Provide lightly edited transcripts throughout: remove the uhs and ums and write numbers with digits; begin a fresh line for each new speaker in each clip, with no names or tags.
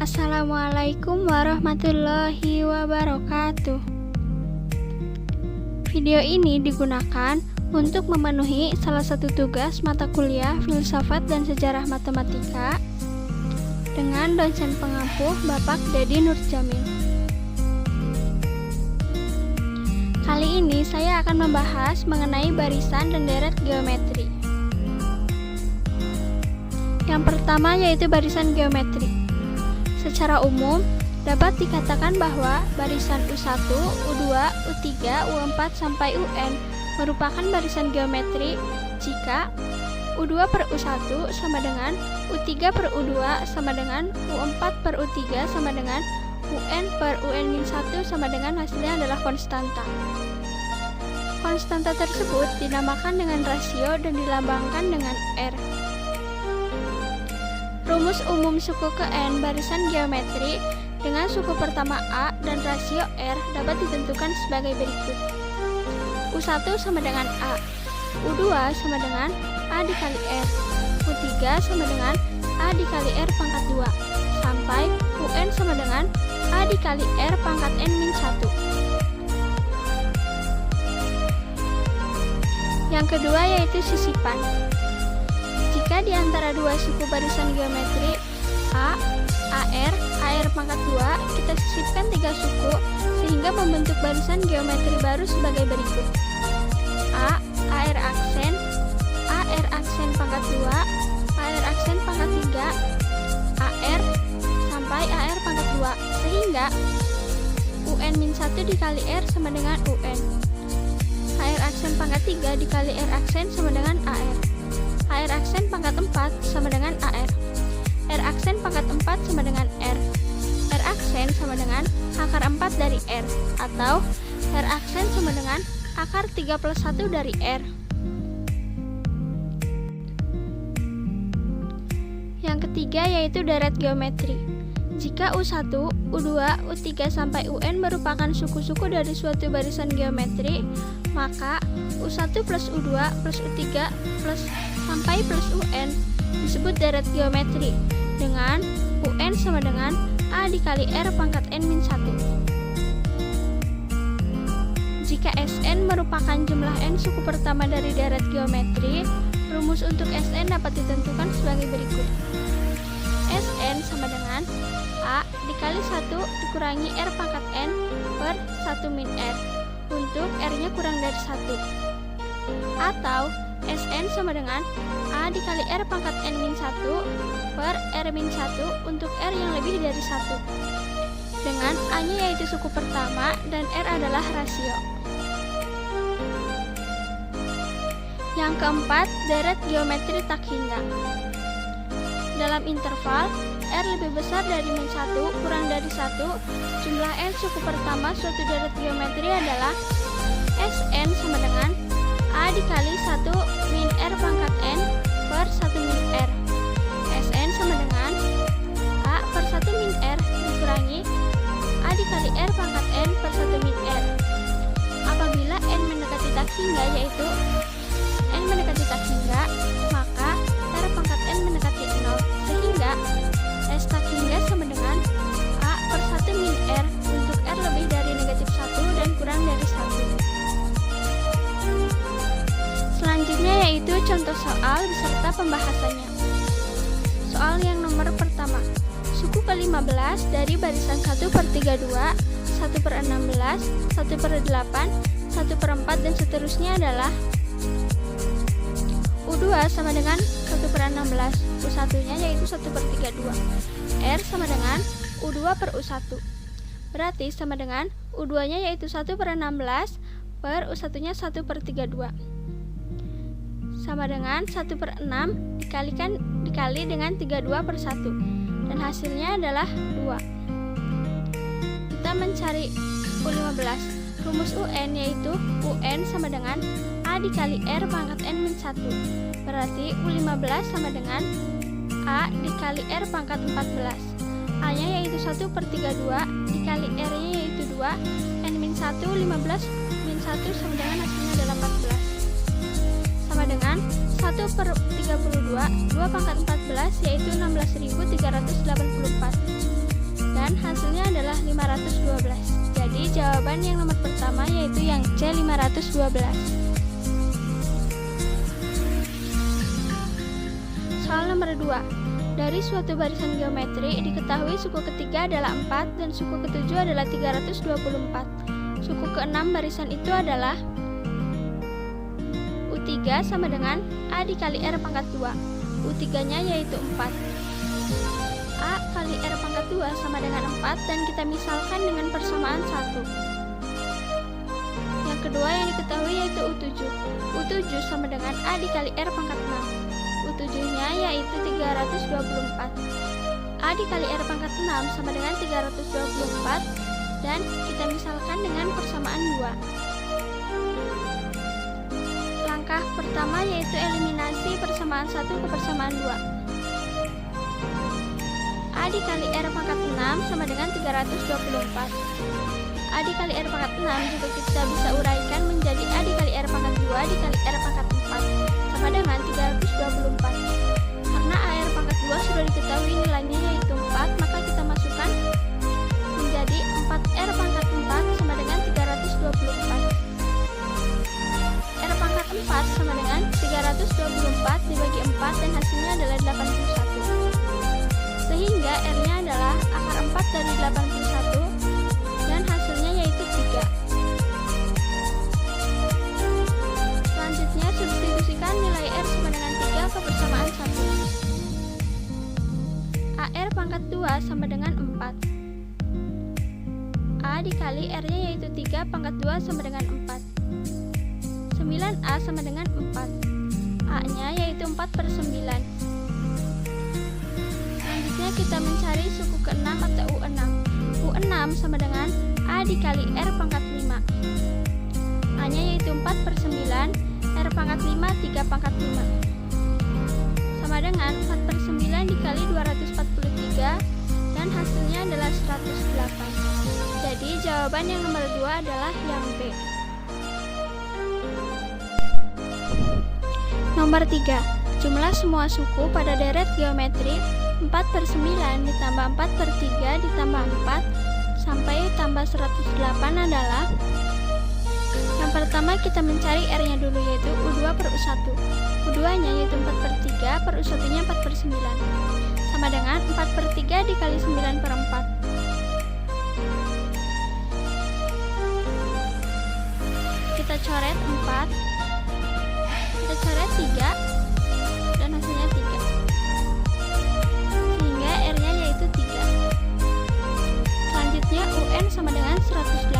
Assalamualaikum warahmatullahi wabarakatuh. Video ini digunakan untuk memenuhi salah satu tugas mata kuliah Filsafat dan Sejarah Matematika dengan dosen pengampu Bapak Dedi Nurjamil. Kali ini saya akan membahas mengenai barisan dan deret geometri. Yang pertama yaitu barisan geometri. Secara umum, dapat dikatakan bahwa barisan U1, U2, U3, U4 sampai UN merupakan barisan geometri jika U2 per U1 sama dengan U3 per U2 sama dengan U4 per U3 sama dengan UN per UN-1 sama dengan hasilnya adalah konstanta. Konstanta tersebut dinamakan dengan rasio dan dilambangkan dengan R. Rumus umum suku ke N barisan geometri dengan suku pertama A dan rasio R dapat ditentukan sebagai berikut. U1 sama dengan A, U2 sama dengan A dikali R, U3 sama dengan A dikali R pangkat 2, sampai UN sama dengan A dikali R pangkat N-1. Yang kedua yaitu sisipan. Jika di antara dua suku barisan geometri A, AR, AR pangkat 2 kita sisipkan 3 suku sehingga membentuk barisan geometri baru sebagai berikut. A, AR aksen, AR aksen pangkat 2, AR aksen pangkat 3, AR sampai AR pangkat 2 sehingga UN-1 dikali R sama dengan UN. AR aksen pangkat 3 dikali R aksen sama dengan AR. AR aksen pangkat 4 sama dengan AR. R aksen pangkat 4 sama dengan R. R aksen sama dengan akar 4 dari R, atau R aksen sama dengan akar 3 plus 1 dari R. Yang ketiga yaitu deret geometri. Jika U1, U2, U3 sampai UN merupakan suku-suku dari suatu barisan geometri, maka U1 plus U2 plus U3 plus sampai plus UN disebut deret geometri dengan UN sama dengan A dikali R pangkat N-1. Jika Sn merupakan jumlah N suku pertama dari deret geometri, rumus untuk Sn dapat ditentukan sebagai berikut. Sn sama dengan A dikali 1 dikurangi R pangkat N per 1 min R untuk R-nya kurang dari 1. Atau Sn sama dengan A dikali R pangkat N-1 per R-1 untuk R yang lebih dari 1. Dengan A-nya yaitu suku pertama dan R adalah rasio. Yang keempat, deret geometri tak hingga. Dalam interval R lebih besar dari min 1 kurang dari 1, jumlah N suku pertama suatu deret geometri adalah Sn sama dengan A dikali 1 min R pangkat N per 1 min R. Sn sama dengan A per 1 min R dikurangi A dikali R pangkat N per 1 min R. Apabila N mendekati tak hingga yaitu N mendekati tak hingga, maka R pangkat N mendekati 0 sehingga S tak hingga sama dengan A per 1 min R untuk R lebih dari negatif 1 dan kurang dari 1. Selanjutnya yaitu contoh soal beserta pembahasannya. Soal yang nomor pertama, suku ke-15 dari barisan 1 per 32, 1 per 16, 1 per 8, 1 per 4 dan seterusnya adalah U2 sama dengan 1 per 16, U1 nya yaitu 1 per 32, R sama dengan U2 per U1, berarti sama dengan U2 nya yaitu 1 per 16 per U1 nya 1 per 32, sama dengan 1 per 6 dikali dengan 32 per 1, dan hasilnya adalah 2. Kita mencari U15. Rumus UN yaitu UN sama dengan A dikali R pangkat N-1, berarti U15 sama dengan A dikali R pangkat 14. A nya yaitu 1 per 32 dikali R nya yaitu 2, N-1 15 min 1 sama dengan hasilnya adalah 14, sama dengan 1 per 32 2 pangkat 14 yaitu 16.384. dan hasilnya adalah 512. Jadi jawaban yang nomor pertama yaitu yang C, 512. Soal nomor 2. Dari suatu barisan geometri diketahui suku ketiga adalah 4 dan suku ketujuh adalah 324. Suku keenam barisan itu adalah U3 sama dengan A dikali R pangkat 2. U3-nya yaitu 4. A kali R pangkat 2 sama dengan 4 dan kita misalkan dengan persamaan 1. Yang kedua yang diketahui yaitu U7. U7 sama dengan A dikali R pangkat 6. U7-nya yaitu 324. A dikali R pangkat 6 sama dengan 324 dan kita misalkan dengan persamaan 2. Langkah pertama yaitu eliminasi persamaan 1 ke persamaan 2. A dikali R pangkat 6 sama dengan 324. A dikali R pangkat 6 juga kita bisa uraikan menjadi A dikali R pangkat 2 dikali R pangkat 4 sama dengan 324. Karena AR pangkat 2 sudah diketahui nilainya yaitu 4, maka kita masukkan menjadi 4R pangkat 4 sama dengan 324. R pangkat 4 sama dengan 324 dibagi 4 dan hasilnya adalah 81. Sehingga R-nya adalah akar 4 dari 81 dan hasilnya yaitu 3. Selanjutnya substitusikan nilai R sama dengan 3 ke persamaan 1. AR pangkat 2 sama dengan 4. A dikali R-nya yaitu 3 pangkat 2 sama dengan 4. 9A sama dengan 4. A-nya yaitu 4 per 9. Selanjutnya kita mencari suku ke-6 atau U6. U6 sama dengan A dikali R pangkat 5. A-nya yaitu 4 per 9. R pangkat 5, 3 pangkat 5 sama dengan 4 per 9 dikali 243 dan hasilnya adalah 108. Jadi jawaban yang nomor 2 adalah yang B. Nomor 3. Jumlah semua suku pada deret geometri 4 per 9 ditambah 4 per 3 ditambah 4 sampai tambah 108 adalah. Yang pertama kita mencari R-nya dulu yaitu U2 per U1. U2-nya yaitu 4 per 3 per U1-nya 4 per 9 sama dengan 4 per 3 dikali 9 per 4. Kita coret 4, kita coret 3 dan hasilnya 3 sehingga R-nya yaitu 3. Selanjutnya UN sama dengan 108.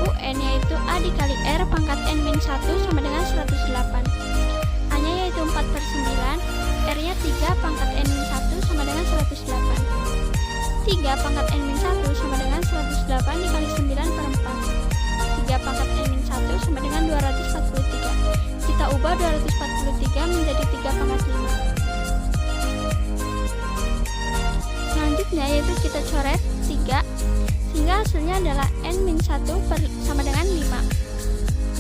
UN yaitu A dikali R pangkat N-1 sama dengan 108. A-nya yaitu 4 per 9, R-nya 3 pangkat N-1 sama dengan 108. 3 pangkat N-1 sama dengan 108 dikali 9 per 4. 3 pangkat N-1 sama dengan 243. Kita ubah 243 menjadi 3 pangkat 5. Selanjutnya yaitu kita coret 3 sehingga hasilnya adalah N-1 sama dengan 5.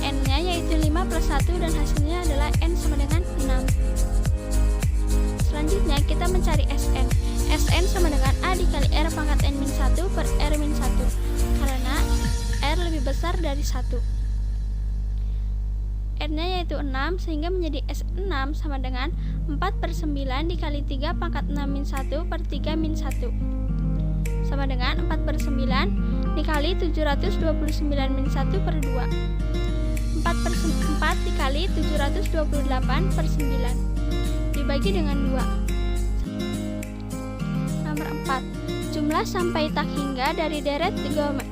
N-nya yaitu 5 plus 1 dan hasilnya adalah N sama dengan 6. Selanjutnya kita mencari Sn. Sn sama dengan A dikali R pangkat N-1 per R-1 karena R lebih besar dari 1. N-nya yaitu 6 sehingga menjadi S6 sama dengan 4 per 9 dikali 3 pangkat 6-1 per 3-1 sama dengan 4 per 9 dikali 729-1 per 2. 4 per 4 dikali 728 per 9 dibagi dengan 2. Nomor 4. Jumlah sampai tak hingga dari deret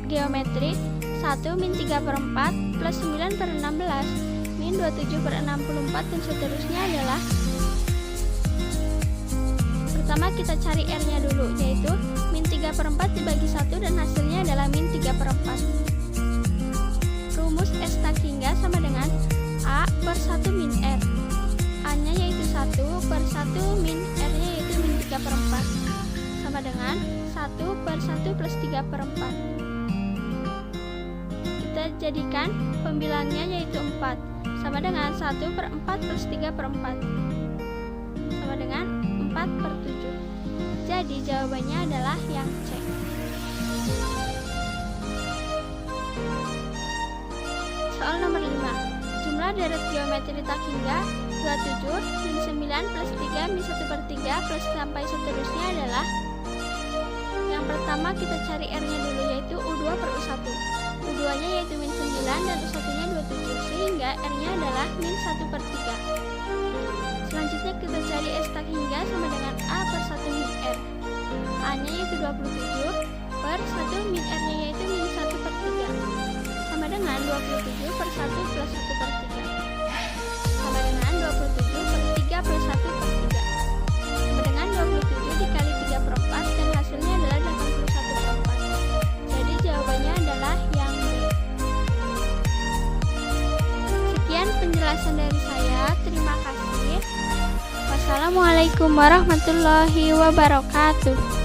geometri 1 min 3 per 4 plus 9 per 16 min 27 per 64 dan seterusnya adalah. Pertama kita cari R-nya dulu yaitu min 3 per 4 dibagi 1 dan hasilnya adalah min 3 per 4. Rumus S tak hingga sama dengan A per 1 min R. A-nya yaitu 1 per 1 min R-nya yaitu min 3 per 4 sama dengan 1 per 1 plus 3 per 4. Kita jadikan pembilangnya yaitu 4 sama dengan 1 per 4 plus 3 per 4 sama dengan 4 per 7. Jadi jawabannya adalah yang C. Soal nomor 5. Jumlah deret geometri tak hingga 27 min 9 plus 3 min 1/3 plus sampai seterusnya adalah. Yang pertama kita cari R-nya dulu, yaitu U2 per U1. U2-nya yaitu min 9 dan U1-nya 27, sehingga R-nya adalah min 1/3. Selanjutnya kita cari S tak hingga sama dengan A per 1 min R. A-nya yaitu 27 per 1 min R-nya yaitu min 1/3. Sama dengan 27 per 1 plus 1/3. Sama dengan 27 per 3 plus 1/3. Sama dengan 27 dikali 3 per 4 dan hasilnya adalah 81 per 4. Jadi jawabannya adalah yang B. Sekian penjelasan dari saya. Terima kasih. Wassalamualaikum warahmatullahi wabarakatuh.